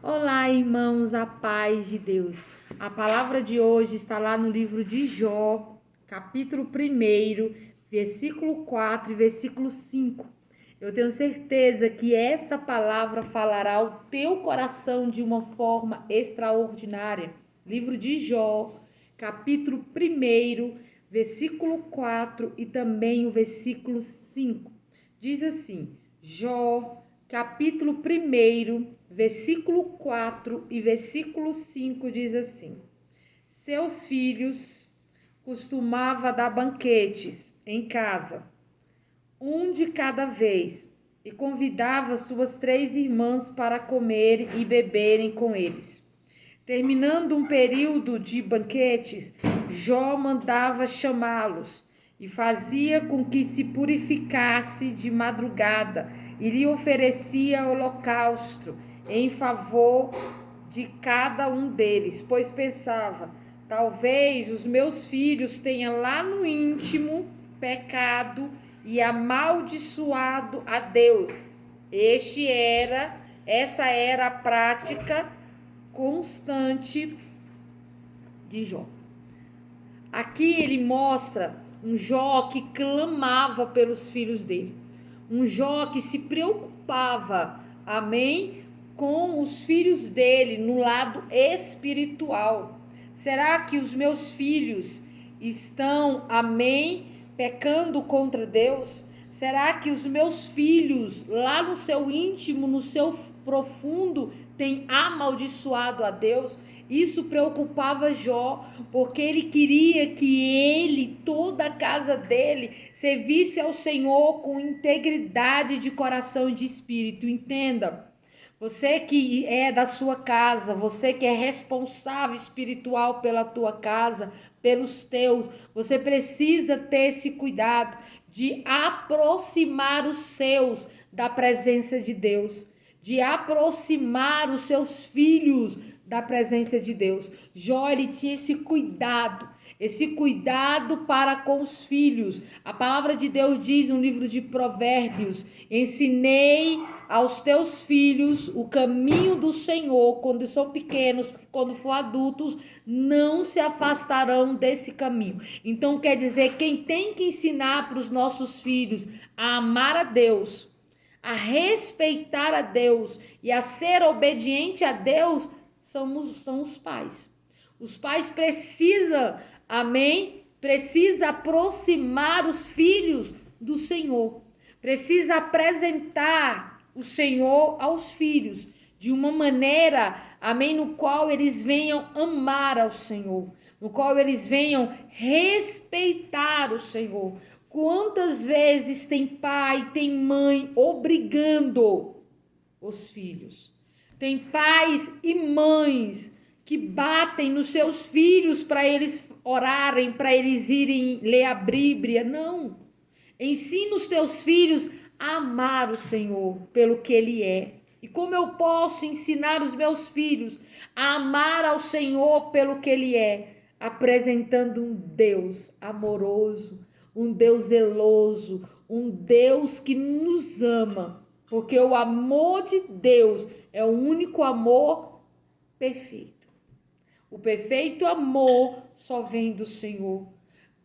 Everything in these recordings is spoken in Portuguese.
Olá, irmãos, a paz de Deus. A palavra de hoje está lá no livro de Jó, capítulo 1, versículo 4 e versículo 5. Eu tenho certeza que essa palavra falará ao teu coração de uma forma extraordinária. Livro de Jó, capítulo 1, versículo 4 e também o versículo 5. Diz assim: Jó, capítulo 1, versículo 4 e versículo 5 diz assim: Seus filhos costumava dar banquetes em casa, um de cada vez, e convidava suas 3 irmãs para comer e beberem com eles. Terminando um período de banquetes, Jó mandava chamá-los e fazia com que se purificasse de madrugada e lhe oferecia holocausto em favor de cada um deles, pois pensava: talvez os meus filhos tenham lá no íntimo pecado e amaldiçoado a Deus. Essa era a prática constante de Jó. Aqui ele mostra um Jó que clamava pelos filhos dele, um Jó que se preocupava, amém, com os filhos dele no lado espiritual. Será que os meus filhos estão, amém, pecando contra Deus? Será que os meus filhos, lá no seu íntimo, no seu profundo, têm amaldiçoado a Deus? Isso preocupava Jó, porque ele queria que ele, toda a casa dele, servisse ao Senhor com integridade de coração e de espírito. Entenda, você que é da sua casa, você que é responsável espiritual pela tua casa, pelos teus, você precisa ter esse cuidado de aproximar os seus da presença de Deus, de aproximar os seus filhos da presença de Deus. Jó, ele tinha esse cuidado para com os filhos. A palavra de Deus diz no livro de Provérbios: ensinei aos teus filhos o caminho do Senhor quando são pequenos, quando for adultos, não se afastarão desse caminho. Então quer dizer, quem tem que ensinar para os nossos filhos a amar a Deus, a respeitar a Deus e a ser obediente a Deus, são os pais. Os pais precisam, amém? Precisa aproximar os filhos do Senhor. Precisa apresentar o Senhor aos filhos de uma maneira, amém, no qual eles venham amar ao Senhor, no qual eles venham respeitar o Senhor. Quantas vezes tem pai, tem mãe obrigando os filhos? Tem pais e mães que batem nos seus filhos para eles orarem, para eles irem ler a Bíblia. Não. Ensina os teus filhos a amar o Senhor pelo que Ele é. E como eu posso ensinar os meus filhos a amar ao Senhor pelo que Ele é? Apresentando um Deus amoroso, um Deus zeloso, um Deus que nos ama. Porque o amor de Deus é o único amor perfeito. O perfeito amor só vem do Senhor.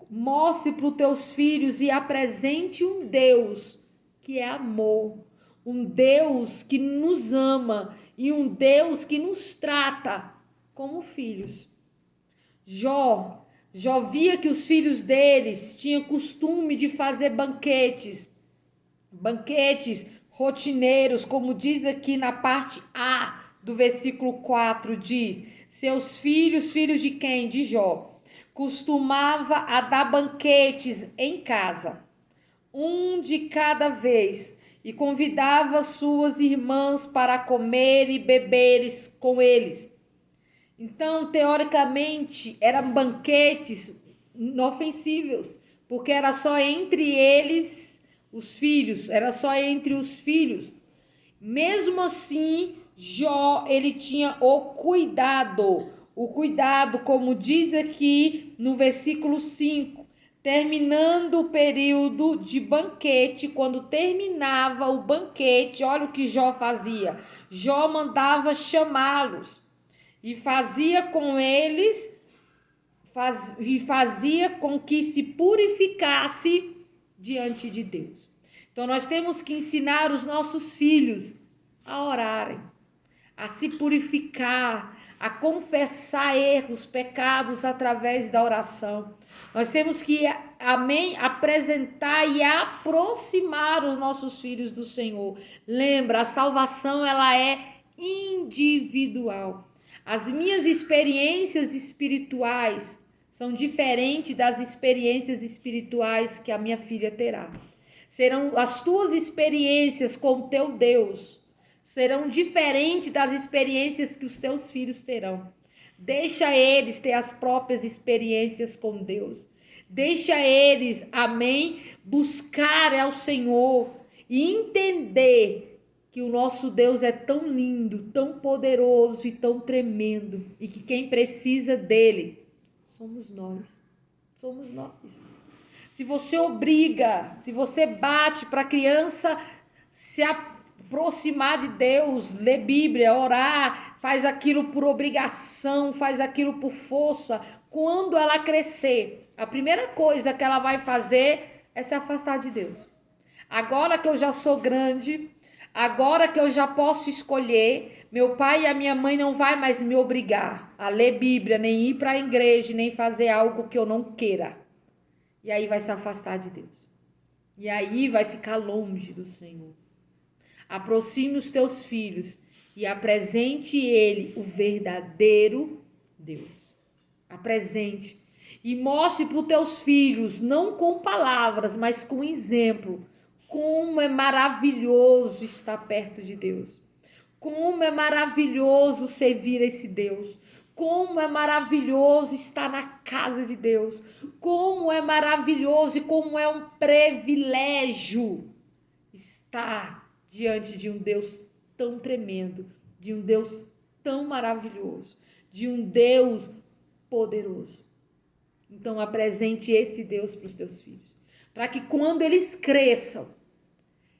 Mostre para os teus filhos e apresente um Deus que é amor, um Deus que nos ama e um Deus que nos trata como filhos. Jó via que os filhos deles tinham costume de fazer banquetes rotineiros, como diz aqui na parte A do versículo 4, diz: seus filhos de quem? De Jó. Costumava a dar banquetes em casa, um de cada vez, e convidava suas irmãs para comer e beber com eles. Então, teoricamente, eram banquetes inofensivos, porque era só entre eles, os filhos, era só entre os filhos. Mesmo assim, Jó, ele tinha o cuidado, como diz aqui no versículo 5, terminando o período de banquete, quando terminava o banquete, olha o que Jó fazia. Jó mandava chamá-los e fazia com eles, fazia com que se purificasse diante de Deus. Então nós temos que ensinar os nossos filhos a orarem, a se purificar, a confessar erros, pecados através da oração. Nós temos que, amém, apresentar e aproximar os nossos filhos do Senhor. Lembra, a salvação ela é individual. As minhas experiências espirituais são diferentes das experiências espirituais que a minha filha terá. Serão as tuas experiências com o teu Deus serão diferentes das experiências que os teus filhos terão. Deixa eles ter as próprias experiências com Deus. Deixa eles, amém, buscar ao Senhor e entender que o nosso Deus é tão lindo, tão poderoso e tão tremendo, e que quem precisa dele somos nós. Somos nós. Se você obriga, se você bate para a criança se aproximar de Deus, ler Bíblia, orar, faz aquilo por obrigação, faz aquilo por força, quando ela crescer, a primeira coisa que ela vai fazer é se afastar de Deus. Agora que eu já sou grande, agora que eu já posso escolher, meu pai e a minha mãe não vai mais me obrigar a ler Bíblia, nem ir para a igreja, nem fazer algo que eu não queira. E aí vai se afastar de Deus. E aí vai ficar longe do Senhor. Aproxime os teus filhos e apresente ele, o verdadeiro Deus. Apresente. E mostre para os teus filhos, não com palavras, mas com exemplo, como é maravilhoso estar perto de Deus. Como é maravilhoso servir esse Deus. Como é maravilhoso estar na casa de Deus. Como é maravilhoso e como é um privilégio estar diante de um Deus tão tremendo, de um Deus tão maravilhoso, de um Deus poderoso. Então apresente esse Deus para os teus filhos, para que quando eles cresçam,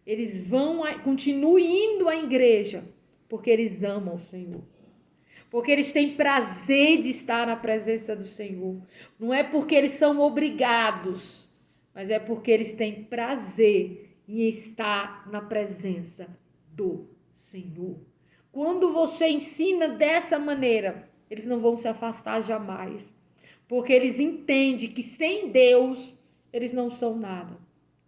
eles continuem indo à igreja, porque eles amam o Senhor. Porque eles têm prazer de estar na presença do Senhor. Não é porque eles são obrigados, mas é porque eles têm prazer em estar na presença do Senhor. Quando você ensina dessa maneira, eles não vão se afastar jamais. Porque eles entendem que sem Deus, eles não são nada.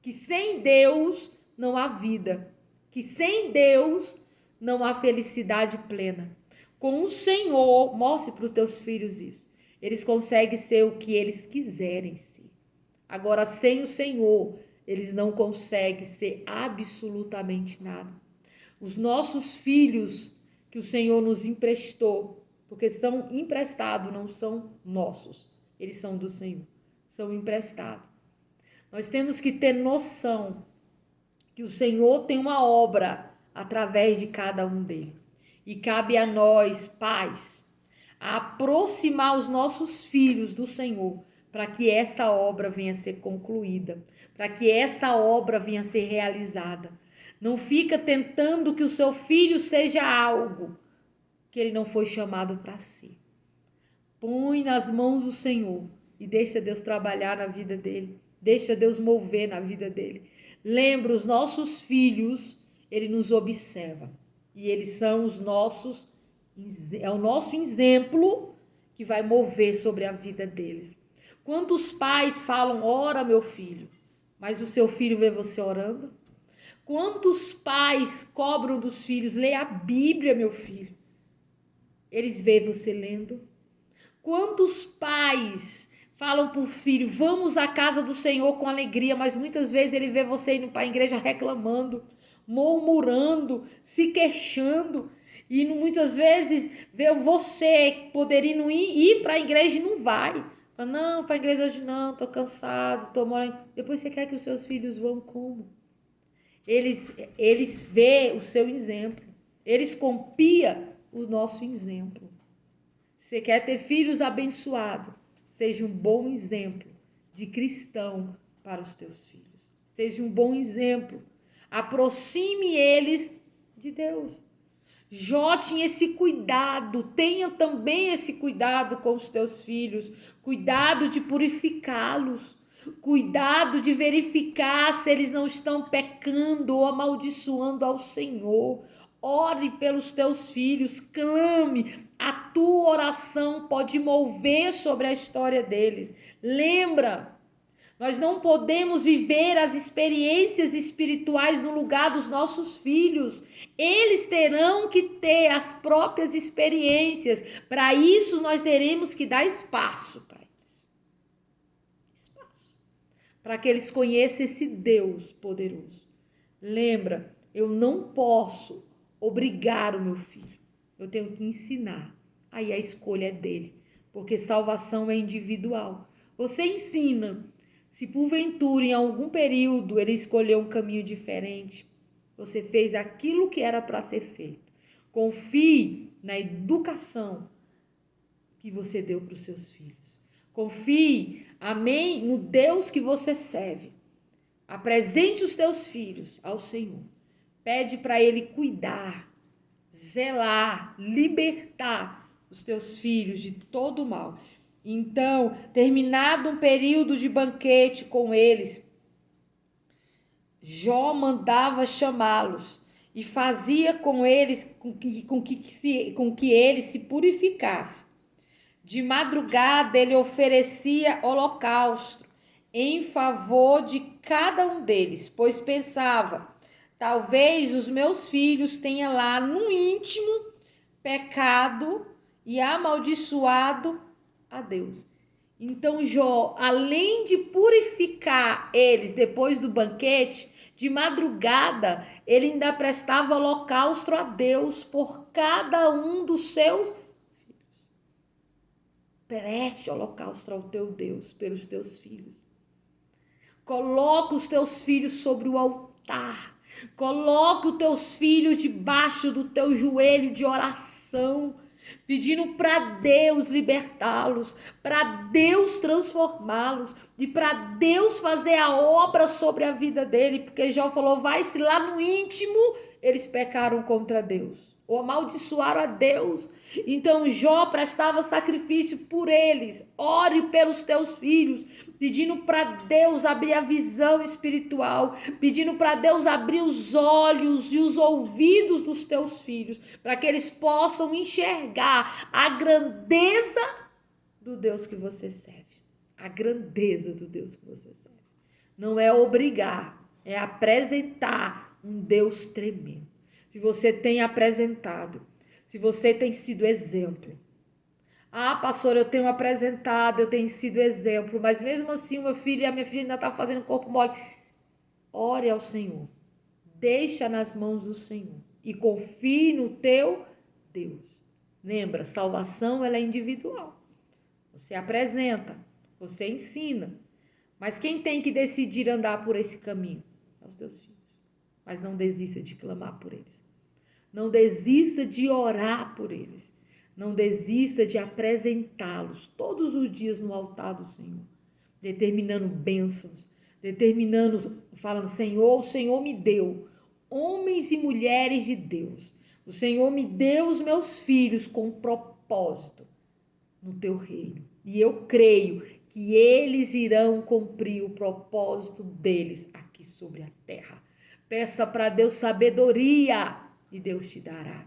Que sem Deus não há vida. Que sem Deus não há felicidade plena. Com o Senhor, mostre para os teus filhos isso. Eles conseguem ser o que eles quiserem ser. Agora, sem o Senhor, eles não conseguem ser absolutamente nada. Os nossos filhos que o Senhor nos emprestou, porque são emprestados, não são nossos. Eles são do Senhor, são emprestados. Nós temos que ter noção que o Senhor tem uma obra através de cada um deles. E cabe a nós, pais, a aproximar os nossos filhos do Senhor, para que essa obra venha a ser concluída, para que essa obra venha a ser realizada. Não fica tentando que o seu filho seja algo que ele não foi chamado para ser. Põe nas mãos do Senhor e deixa Deus trabalhar na vida dele, deixa Deus mover na vida dele. Lembra, os nossos filhos, ele nos observa. E eles são é o nosso exemplo que vai mover sobre a vida deles. Quantos pais falam, ora meu filho, mas o seu filho vê você orando? Quantos pais cobram dos filhos, leia a Bíblia, meu filho? Eles veem você lendo? Quantos pais falam para o filho, vamos à casa do Senhor com alegria, mas muitas vezes ele vê você indo para a igreja reclamando, murmurando, se queixando, e muitas vezes vê você poderia ir para a igreja e não vai. Fala, não, para a igreja hoje não, estou cansado, estou morando. Depois você quer que os seus filhos vão como? Eles vê o seu exemplo, eles copiam o nosso exemplo. Você quer ter filhos abençoados, seja um bom exemplo de cristão para os teus filhos. Seja um bom exemplo. Aproxime eles de Deus. Jó tinha esse cuidado, tenha também esse cuidado com os teus filhos, cuidado de purificá-los, cuidado de verificar se eles não estão pecando ou amaldiçoando ao Senhor. Ore pelos teus filhos, clame, a tua oração pode mover sobre a história deles. Lembra, nós não podemos viver as experiências espirituais no lugar dos nossos filhos. Eles terão que ter as próprias experiências. Para isso, nós teremos que dar espaço para eles. Espaço. Para que eles conheçam esse Deus poderoso. Lembra, eu não posso obrigar o meu filho. Eu tenho que ensinar. Aí a escolha é dele. Porque salvação é individual. Você ensina. Se porventura em algum período ele escolheu um caminho diferente, você fez aquilo que era para ser feito. Confie na educação que você deu para os seus filhos. Confie, amém, no Deus que você serve. Apresente os teus filhos ao Senhor. Pede para Ele cuidar, zelar, libertar os teus filhos de todo o mal. Então, terminado um período de banquete com eles, Jó mandava chamá-los e fazia com eles com que eles se purificassem. De madrugada ele oferecia holocausto em favor de cada um deles, pois pensava, talvez os meus filhos tenham lá no íntimo pecado e amaldiçoado a Deus. Então Jó, além de purificar eles depois do banquete, de madrugada, ele ainda prestava holocausto a Deus por cada um dos seus filhos. Preste holocausto ao teu Deus pelos teus filhos. Coloca os teus filhos sobre o altar. Coloca os teus filhos debaixo do teu joelho de oração, pedindo para Deus libertá-los, para Deus transformá-los e para Deus fazer a obra sobre a vida dele, porque Jó falou, vai se lá no íntimo eles pecaram contra Deus, ou amaldiçoaram a Deus. Então Jó prestava sacrifício por eles. Ore pelos teus filhos, pedindo para Deus abrir a visão espiritual, pedindo para Deus abrir os olhos e os ouvidos dos teus filhos, para que eles possam enxergar a grandeza do Deus que você serve. A grandeza do Deus que você serve. Não é obrigar, é apresentar um Deus tremendo. Se você tem apresentado, se você tem sido exemplo. Ah, pastor, eu tenho apresentado, eu tenho sido exemplo, mas mesmo assim o meu filho e a minha filha ainda estão fazendo corpo mole. Ore ao Senhor, deixa nas mãos do Senhor e confie no teu Deus. Lembra, salvação ela é individual. Você apresenta, você ensina, mas quem tem que decidir andar por esse caminho? É os teus filhos. Mas não desista de clamar por eles. Não desista de orar por eles. Não desista de apresentá-los todos os dias no altar do Senhor. Determinando bênçãos. Determinando, falando, Senhor, o Senhor me deu homens e mulheres de Deus. O Senhor me deu os meus filhos com propósito no teu reino. E eu creio que eles irão cumprir o propósito deles aqui sobre a terra. Peça para Deus sabedoria e Deus te dará.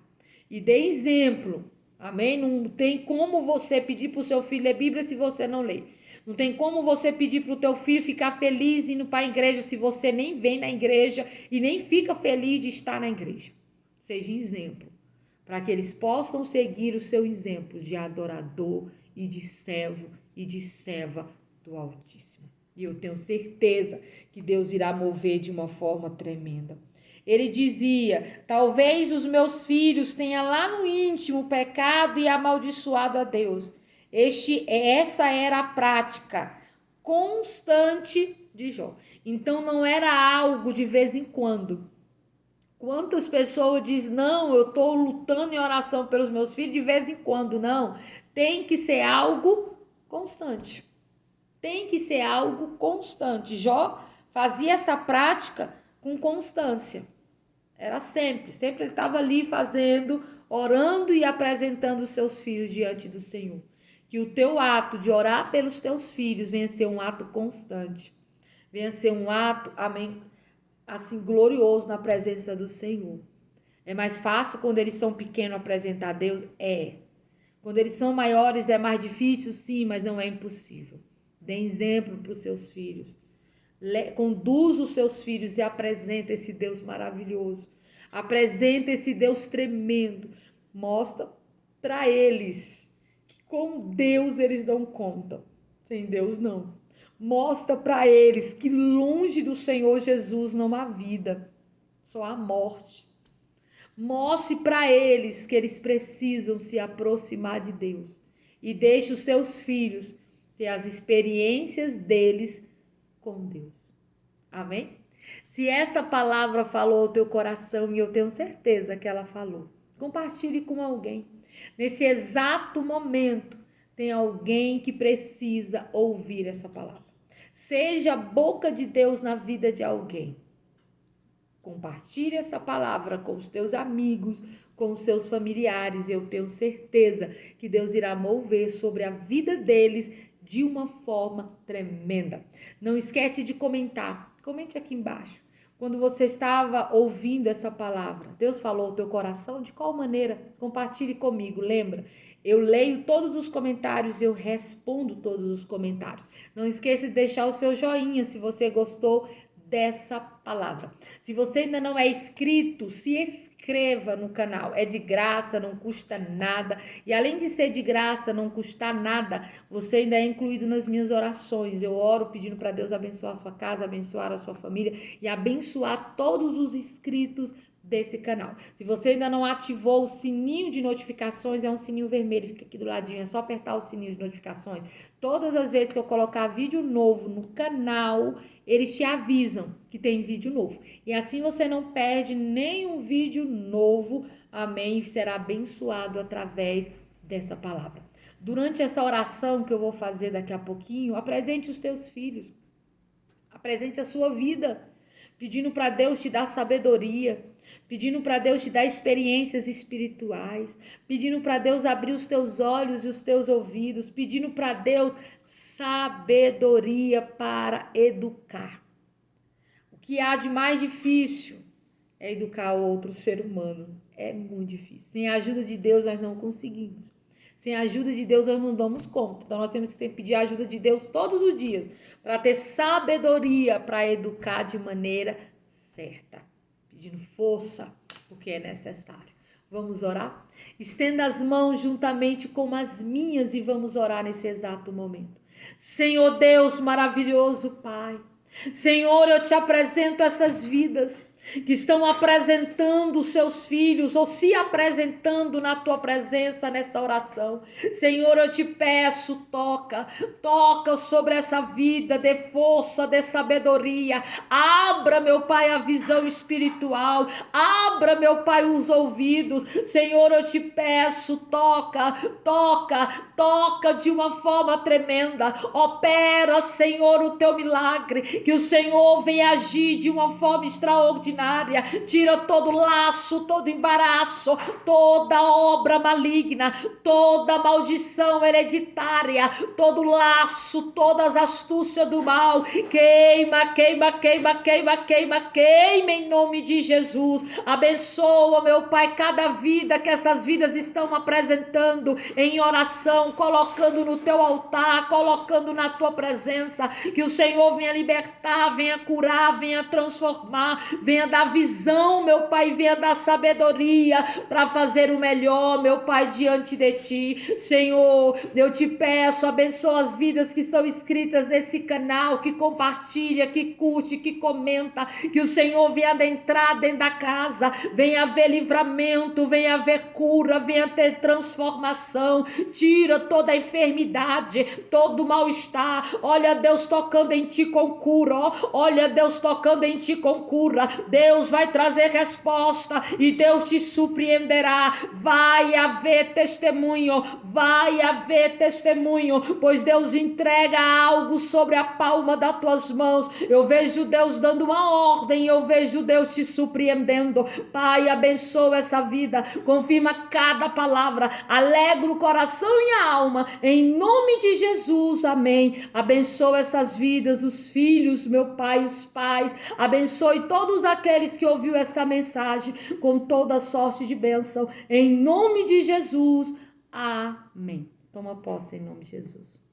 E dê exemplo. Amém? Não tem como você pedir para o seu filho ler Bíblia se você não lê. Não tem como você pedir para o teu filho ficar feliz indo para a igreja se você nem vem na igreja e nem fica feliz de estar na igreja. Seja exemplo. Para que eles possam seguir o seu exemplo de adorador e de servo e de serva do Altíssimo. E eu tenho certeza que Deus irá mover de uma forma tremenda. Ele dizia, talvez os meus filhos tenham lá no íntimo pecado e amaldiçoado a Deus. Essa era a prática constante de Jó. Então não era algo de vez em quando. Quantas pessoas dizem, não, eu estou lutando em oração pelos meus filhos de vez em quando. Não, tem que ser algo constante. Tem que ser algo constante. Jó fazia essa prática com constância. Era sempre ele estava ali fazendo, orando e apresentando os seus filhos diante do Senhor. Que o teu ato de orar pelos teus filhos venha ser um ato constante. Venha ser um ato, amém, assim, glorioso na presença do Senhor. É mais fácil quando eles são pequenos apresentar a Deus? É. Quando eles são maiores é mais difícil? Sim, mas não é impossível. Dê exemplo para os seus filhos. Conduz os seus filhos e apresenta esse Deus maravilhoso. Apresenta esse Deus tremendo. Mostra para eles que com Deus eles dão conta. Sem Deus não. Mostra para eles que longe do Senhor Jesus não há vida, só há morte. Mostre para eles que eles precisam se aproximar de Deus. E deixe os seus filhos ter as experiências deles com Deus. Amém? Se essa palavra falou ao teu coração, e eu tenho certeza que ela falou, compartilhe com alguém. Nesse exato momento, tem alguém que precisa ouvir essa palavra. Seja a boca de Deus na vida de alguém. Compartilhe essa palavra com os teus amigos, com os seus familiares. Eu tenho certeza que Deus irá mover sobre a vida deles de uma forma tremenda. Não esquece de comentar. Comente aqui embaixo. Quando você estava ouvindo essa palavra, Deus falou ao teu coração? De qual maneira? Compartilhe comigo, lembra? Eu leio todos os comentários, eu respondo todos os comentários. Não esqueça de deixar o seu joinha se você gostou dessa palavra. Se você ainda não é inscrito, se inscreva no canal. É de graça, não custa nada. E além de ser de graça, não custar nada, você ainda é incluído nas minhas orações. Eu oro pedindo para Deus abençoar a sua casa, abençoar a sua família e abençoar todos os inscritos desse canal. Se você ainda não ativou o sininho de notificações, é um sininho vermelho, fica aqui do ladinho, é só apertar o sininho de notificações. Todas as vezes que eu colocar vídeo novo no canal, eles te avisam que tem vídeo novo. E assim você não perde nenhum vídeo novo, amém? E será abençoado através dessa palavra. Durante essa oração que eu vou fazer daqui a pouquinho, apresente os teus filhos, apresente a sua vida, pedindo para Deus te dar sabedoria, pedindo para Deus te dar experiências espirituais, pedindo para Deus abrir os teus olhos e os teus ouvidos, pedindo para Deus sabedoria para educar. O que há de mais difícil é educar o outro ser humano. É muito difícil. Sem a ajuda de Deus nós não conseguimos. Sem a ajuda de Deus, nós não damos conta. Então, nós temos que pedir a ajuda de Deus todos os dias para ter sabedoria para educar de maneira certa. Pedindo força, porque é necessário. Vamos orar? Estenda as mãos juntamente com as minhas e vamos orar nesse exato momento. Senhor Deus maravilhoso, Pai. Senhor, eu te apresento essas vidas que estão apresentando seus filhos ou se apresentando na tua presença nessa oração. Senhor, eu te peço, toca sobre essa vida, dê força, dê sabedoria, abra, meu Pai, a visão espiritual, abra, meu Pai, os ouvidos. Senhor, eu te peço, toca de uma forma tremenda, opera, Senhor, o teu milagre, que o Senhor venha agir de uma forma extraordinária. Tira todo laço, todo embaraço, toda obra maligna, toda maldição hereditária, todo laço, todas as astúcias do mal. Queima em nome de Jesus. Abençoa, meu Pai, cada vida que essas vidas estão apresentando em oração, colocando no teu altar, colocando na tua presença. Que o Senhor venha libertar, venha curar, venha transformar, venha dar visão, meu Pai, venha dar sabedoria para fazer o melhor, meu Pai, diante de ti. Senhor, eu te peço, abençoa as vidas que estão inscritas nesse canal, que compartilha, que curte, que comenta, que o Senhor venha adentrar dentro da casa, venha haver livramento, venha haver cura, venha ter transformação, tira toda a enfermidade, todo mal-estar. Olha Deus tocando em ti com cura, olha Deus tocando em ti com cura. Deus vai trazer resposta e Deus te surpreenderá. Vai haver testemunho, pois Deus entrega algo sobre a palma das tuas mãos. Eu vejo Deus dando uma ordem, eu vejo Deus te surpreendendo. Pai, abençoa essa vida, confirma cada palavra, alegra o coração e a alma, em nome de Jesus, amém. Abençoa essas vidas, os filhos, meu Pai, os pais, abençoe todos aqueles que ouviram essa mensagem com toda sorte de bênção, em nome de Jesus, amém. Toma posse em nome de Jesus.